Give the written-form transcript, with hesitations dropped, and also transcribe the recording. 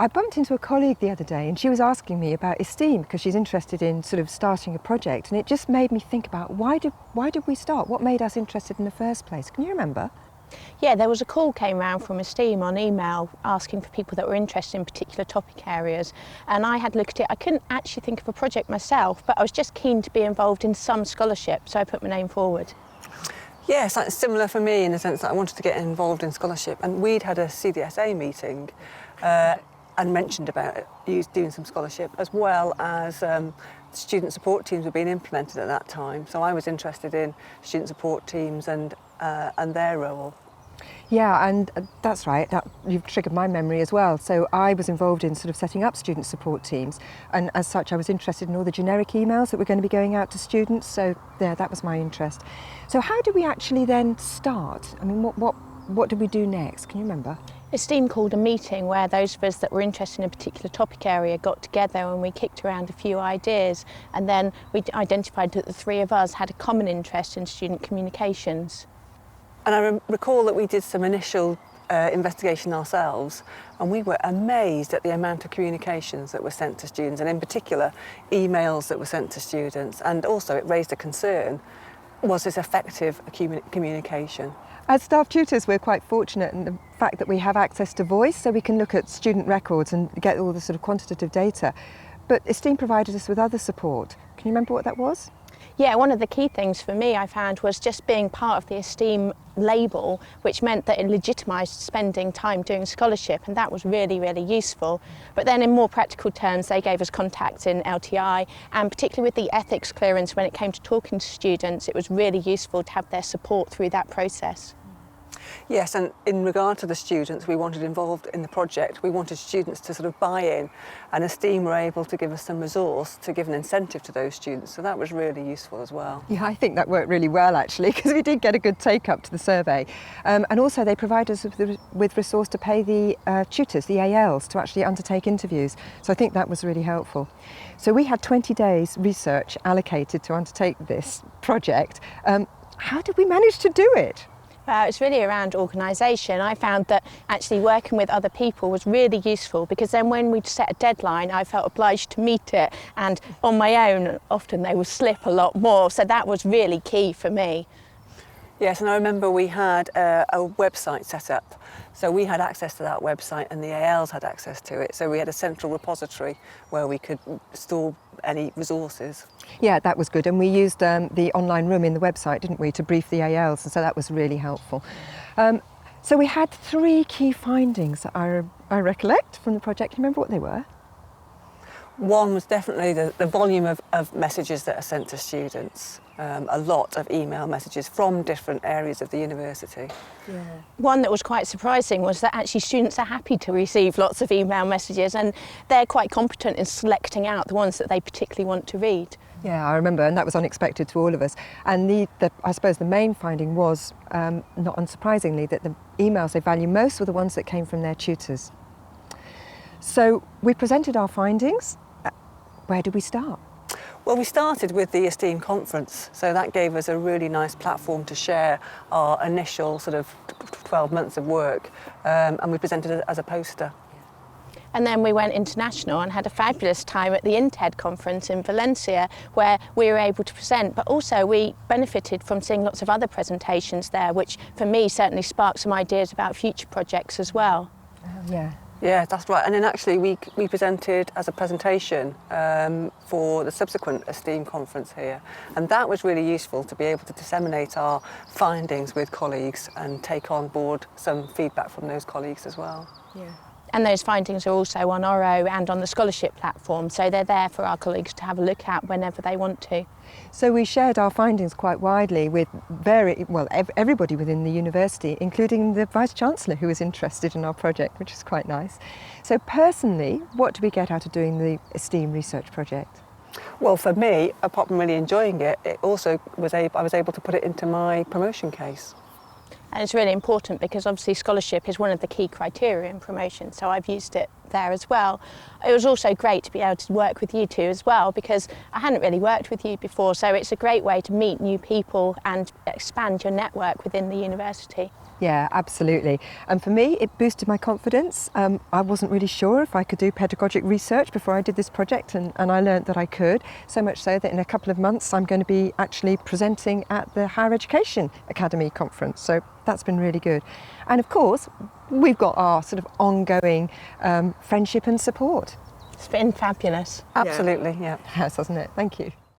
I bumped into a colleague the other day and she was asking me about eSTEeM because she's interested in sort of starting a project, and it just made me think about why did we start? What made us interested in the first place? Can you remember? Yeah, there was a call came round from eSTEeM on email asking for people that were interested in particular topic areas, and I had looked at it. I couldn't actually think of a project myself, but I was just keen to be involved in some scholarship, so I put my name forward. Yes, that's similar for me in the sense that I wanted to get involved in scholarship, and we'd had a CDSA meeting and mentioned about it, doing some scholarship, as well as student support teams were being implemented at that time. So I was interested in student support teams and their role. Yeah, and that's right, you've triggered my memory as well. So I was involved in sort of setting up student support teams, and as such I was interested in all the generic emails that were going to be going out to students, so yeah, that was my interest. So how did we actually then start? I mean, what did we do next? Can you remember? eSTEeM called a meeting where those of us that were interested in a particular topic area got together, and we kicked around a few ideas, and then we identified that the three of us had a common interest in student communications. And I recall that we did some initial investigation ourselves, and we were amazed at the amount of communications that were sent to students, and in particular emails that were sent to students. And also it raised a concern, was this effective communication? As staff tutors, we're quite fortunate in the fact that we have access to Voice, so we can look at student records and get all the sort of quantitative data. But eSTEeM provided us with other support. Can you remember what that was? Yeah, one of the key things for me I found was just being part of the eSTEeM label, which meant that it legitimised spending time doing scholarship, and that was really, really useful. But then in more practical terms, they gave us contacts in LTI, and particularly with the ethics clearance when it came to talking to students, it was really useful to have their support through that process. Yes, and in regard to the students we wanted involved in the project, we wanted students to sort of buy in, and eSTEeM were able to give us some resource to give an incentive to those students, so that was really useful as well. Yeah, I think that worked really well actually, because we did get a good take-up to the survey. And also they provided us with resource to pay the tutors, the ALs, to actually undertake interviews. So I think that was really helpful. So we had 20 days research allocated to undertake this project. How did we manage to do it? It's really around organisation. I found that actually working with other people was really useful, because then when we'd set a deadline I felt obliged to meet it, and on my own often they would slip a lot more, so that was really key for me. Yes, and I remember we had a website set up, so we had access to that website and the ALs had access to it, so we had a central repository where we could store any resources. Yeah, that was good, and we used the online room in the website, didn't we, to brief the ALs, and so that was really helpful. So we had 3 key findings that I recollect from the project. Can you remember what they were? One was definitely the volume of messages that are sent to students. A lot of email messages from different areas of the university. Yeah. One that was quite surprising was that actually students are happy to receive lots of email messages, and they're quite competent in selecting out the ones that they particularly want to read. Yeah, I remember, and that was unexpected to all of us. And I suppose the main finding was, not unsurprisingly, that the emails they value most were the ones that came from their tutors. So we presented our findings. Where did we start? Well, we started with the eSTEeM conference, so that gave us a really nice platform to share our initial sort of 12 months of work, and we presented it as a poster. And then we went international and had a fabulous time at the INTED conference in Valencia, where we were able to present, but also we benefited from seeing lots of other presentations there, which for me certainly sparked some ideas about future projects as well. Yeah. Yeah, that's right. And then actually we presented as a presentation for the subsequent eSTEeM conference here. And that was really useful to be able to disseminate our findings with colleagues and take on board some feedback from those colleagues as well. Yeah. And those findings are also on Oro and on the scholarship platform, so they're there for our colleagues to have a look at whenever they want to. So we shared our findings quite widely with everybody within the university, including the Vice-Chancellor, who was interested in our project, which is quite nice. So personally, what do we get out of doing the eSTEeM research project? Well, for me, apart from really enjoying it, I was able to put it into my promotion case. And it's really important because obviously scholarship is one of the key criteria in promotion, so I've used it there as well. It was also great to be able to work with you two as well, because I hadn't really worked with you before, so it's a great way to meet new people and expand your network within the university. Yeah, absolutely. And for me, it boosted my confidence. I wasn't really sure if I could do pedagogic research before I did this project, and I learned that I could, so much so that in a couple of months I'm going to be actually presenting at the Higher Education Academy conference. So that's been really good. And of course, we've got our sort of ongoing friendship and support. It's been fabulous. Absolutely, yeah. Yes, hasn't it? Thank you.